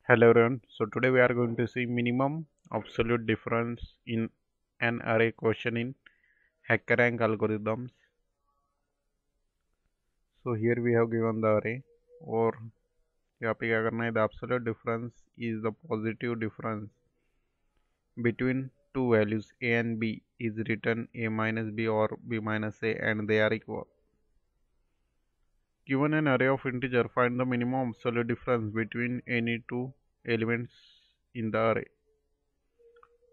Hello everyone. So today we are going to see minimum absolute difference in an array question in HackerRank algorithms. So here we have given the array और यहाँ पे क्या करना है the absolute difference is the positive difference between two values a and b is written a minus b or b minus a and they are equal. Given an array of integer, find the minimum absolute difference between any two elements in the array.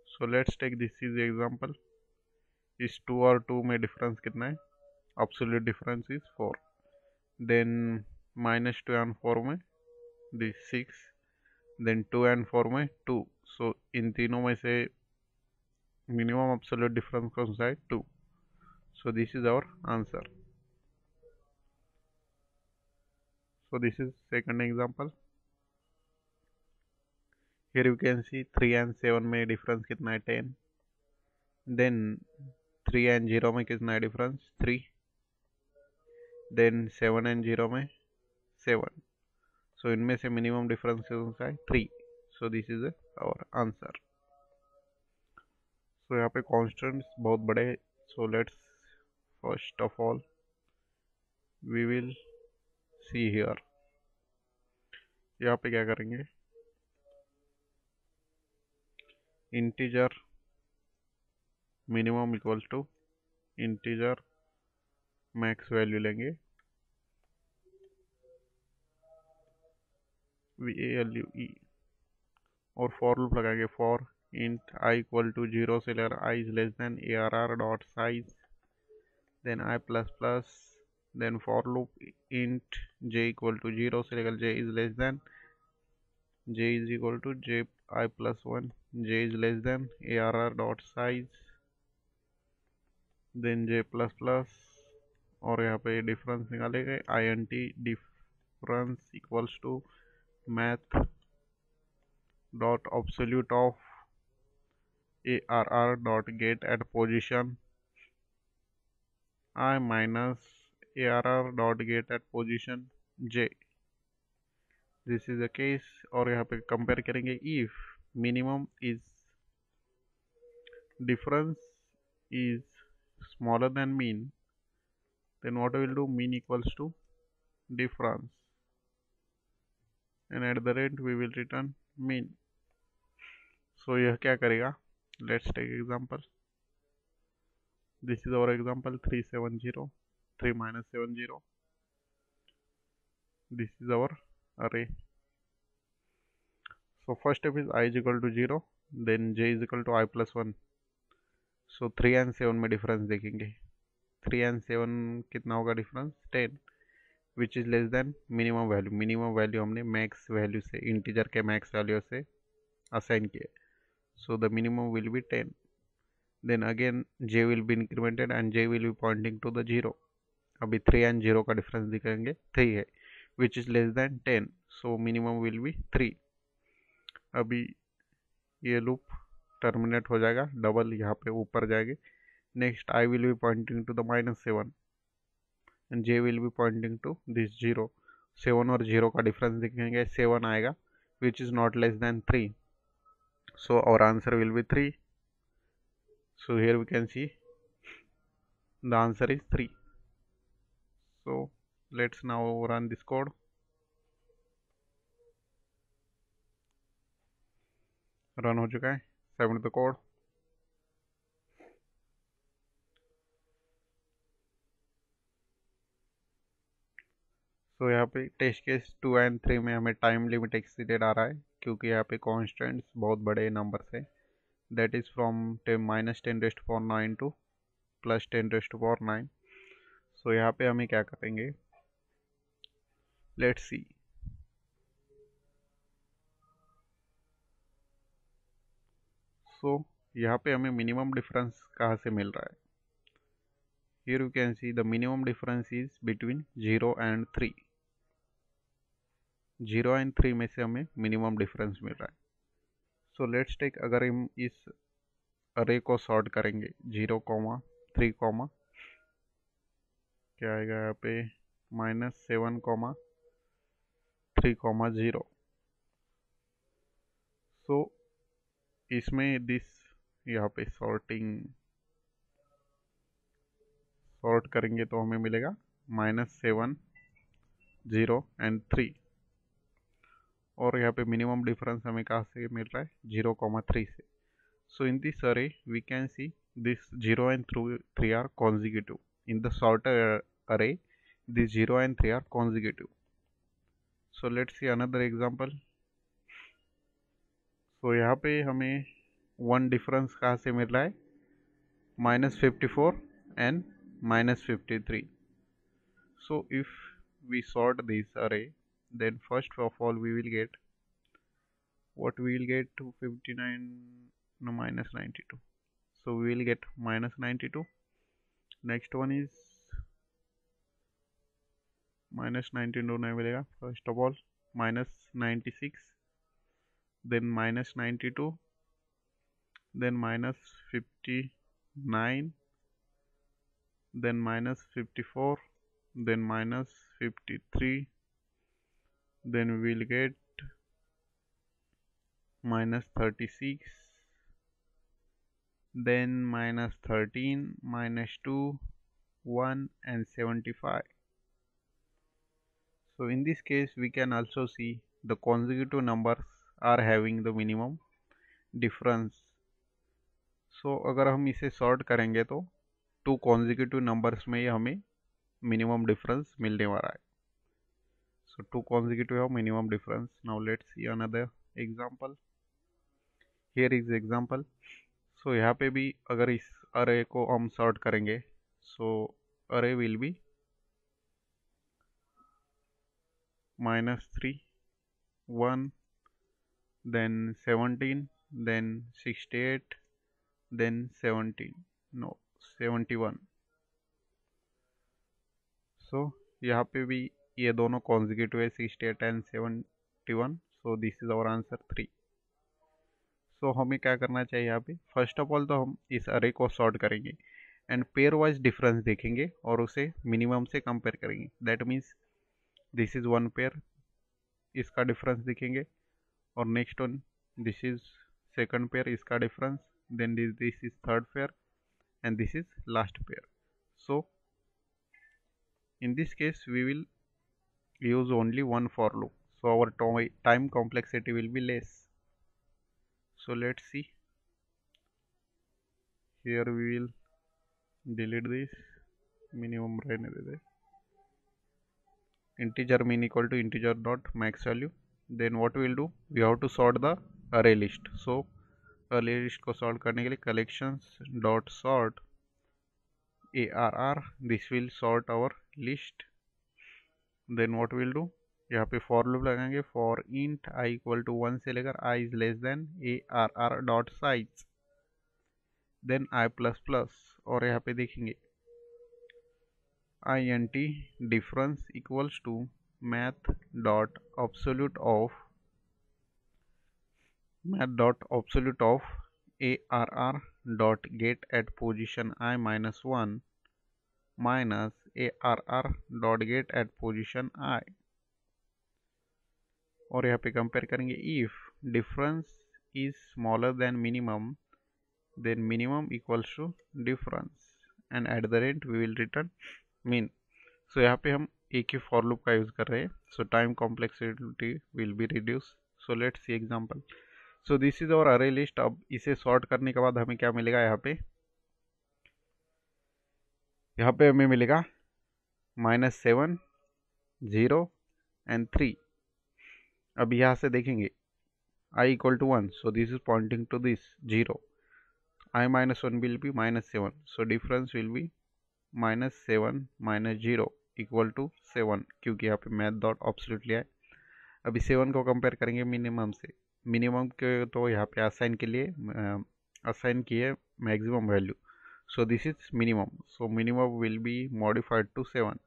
So let's take this as the example. इस to और to में difference कितना है? absolute difference is 4. then minus 2 and 4 में this 6. then 2 and 4 में 2. so इन तीनों में से minimum absolute difference कौन सा है? 2. so this is our answer. so this is second example. here you can see 3 and 7 में difference कितना है? 10. then 3 and 0 में कितना है difference? 3. then 7 and 0 में 7. so इनमें से मिनिमम डिफरेंस कौन सा है? 3. so this is our answer. so यहाँ पे कॉन्स्टेंट्स बहुत बड़े हैं. so let's first of all we will see here. यहाँ पे क्या करेंगे? Integer minimum equal to integer max value लेंगे VALUE और फॉर लूप लगाएंगे. For int i equal to 0 से लेकर i is less than ARR dot size then i plus plus. Then for loop int j equal to 0 से लेकर j is less than j is equal to j I plus 1. j is less than ARR dot size then j plus plus. और यहाँ पे difference निकालेंगे. INT difference equals to math dot absolute of ARR dot get at position I minus ARR dot get at position j. This is the case. और यहाँ पे कंपेयर करेंगे. If minimum is difference is smaller than mean, then what we will do? mean equals to difference and at the rate we will return mean. so यह क्या करेगा? let's take example. this is our example 370 3 minus 70. this is our array. so first step is I is equal to 0 then j is equal to I plus 1. so 3 and 7 में difference देखेंगे. 3 and 7 कितना होगा difference? 10. Which is less than minimum value. Minimum value हमने max value से integer के max value से assign किए. So the minimum will be 10. Then again j will be incremented and j will be pointing to the 0. अभी 3 and 0 का difference दिखाएंगे 3 है विच is less then 10. So minimum will B 3. अभी ये loop terminate हो जाएगा. डबल यहाँ पे ऊपर जाएंगे. Next I will be pointing to the -7 and j will be pointing to this 0. 7 और 0 का डिफरेंस दिखेंगे. 7 आएगा which is not less than 3. so our answer will be 3. so here we can see the answer is 3. so let's now run this code. Run हो चुका है. Submit the code. सो यहाँ पे test case 2 and 3 में हमें time limit exceeded आ रहा है क्योंकि यहाँ पे कॉन्स्टेंट्स बहुत बड़े नंबर से. That is from -10⁻⁹ to +10⁻⁹. So यहाँ पे हमें क्या करेंगे? Let's see. सो यहाँ पे हमें मिनिमम डिफरेंस कहाँ से मिल रहा है? Here you can see the minimum difference is between 0 and 3. 0 and 3 में से हमें मिनिमम डिफरेंस मिल रहा है. So let's take. अगर हम इस अरे को सॉर्ट करेंगे 0, 3, क्या आएगा यहाँ पे? -7, 3, 0. सो इसमें दिस यहाँ पे सॉर्ट करेंगे तो हमें मिलेगा -7, 0 एंड 3। और यहाँ पे मिनिमम डिफरेंस हमें कहाँ से मिल रहा है, 0,3 से। So in this array we can see this 0 and 3 are consecutive. In the sorted array, these 0 and 3 are consecutive. So let's see another example. So यहाँ पे हमें वन डिफरेंस कहाँ से मिल रहा है, -54 and -53. So if we sort this array, then first of all we will get what we will get to 59, no, -92. So we will get -92. Next one is -92 नहीं मिलेगा. First of all -96, then -92, then -59, then -54, then -53, then we will get -36, then -13, -2, 1 and 75. So in this case we can also see the consecutive numbers are having the minimum difference. So अगर हम इसे sort करेंगे तो 2 consecutive numbers में ही हमें minimum difference मिलने वाला है. So 2 consecutive have minimum difference. Now let's see another example. Here is example. So यहाँ पे भी अगर इस array को हम सॉर्ट करेंगे, so array will be -3, 1, then 17, then 68, then 71. So यहाँ पे भी ये दोनों consecutive है, 68 and 71. So this is our answer 3. So हमें क्या करना चाहिए यहाँ पे, फर्स्ट ऑफ ऑल तो हम इस अरे को सॉर्ट करेंगे एंड पेयर वाइज डिफरेंस देखेंगे और उसे मिनिमम से कंपेयर करेंगे. That means this is one pair, इसका डिफरेंस देखेंगे, और next one this is second pair, इसका difference, then this is third pair and this is last pair. So in this case we will use only one for loop, so our time complexity will be less. So let's see, here we will delete this, minimum रहने देते, integer min equal to integer dot max value. Then what we will do, we have to sort the array list. So array list को sort करने के लिए collections dot sort arr, this will sort our list. Then what we will do, यहाँ पे for loop लगाएंगे, for int I equal to 1 से लेकर I is less than arr dot size, then I plus plus, और यहाँ पे देखेंगे int difference equals to math dot absolute of arr dot get at position I minus 1 minus arr dot get at position I, और यहाँ पे कंपेयर करेंगे, if difference is smaller than minimum then minimum equals to difference and at the rate we will return min. So यहाँ पे हम एक ही फॉर लूप का यूज़ कर रहे हैं, so time complexity will be reduce. So let's see example. So this is our array list. अब इसे सॉर्ट करने के बाद हमें क्या मिलेगा, यहाँ पे हमें मिलेगा -7, 0 एंड 3. अब यहाँ से देखेंगे I equal to 1, so this is pointing to this 0. I minus 1 will be -7, so difference will be -7 minus 0 equal to 7, क्योंकि यहाँ पे मैथ डॉट ऑब्सोल्यूट लिया है. अभी 7 को कंपेयर करेंगे मिनिमम से. मिनिमम के तो यहाँ पे असाइन के लिए असाइन किए maximum value, so this is minimum, so minimum will be modified to 7.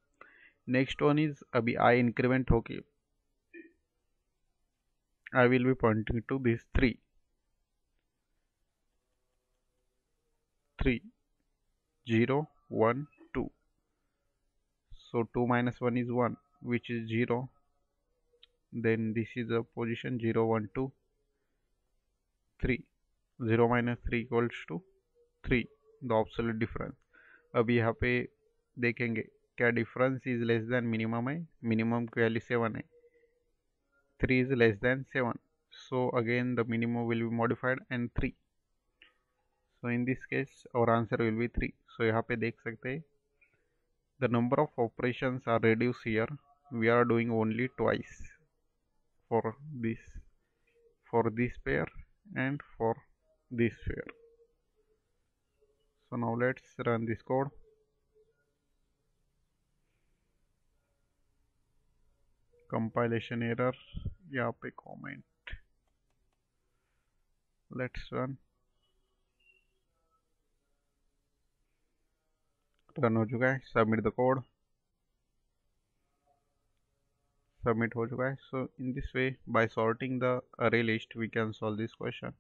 Next one is, अभी I इंक्रीमेंट होके I will be pointing to this 3, 0, 1, 2. So 2 minus 1 is 1, which is 0. Then this is a position 0, 1, 2. 3, 0 minus 3 equals to 3, the absolute difference. अब यहाँ पे देखेंगे क्या difference is less than minimum है, minimum की value 7 है, 3 is less than 7, so again the minimum will be modified and 3, so in this case our answer will be 3। so यहाँ पे देख सकते हैं the number of operations are reduced here, we are doing only twice for this pair and for this pair। so now let's run this code। compilation error, यहाँ पे comment, let's run हो चुका है। सबमिट द कोड, सबमिट हो चुका है। So in this way by sorting the array list we can solve this question.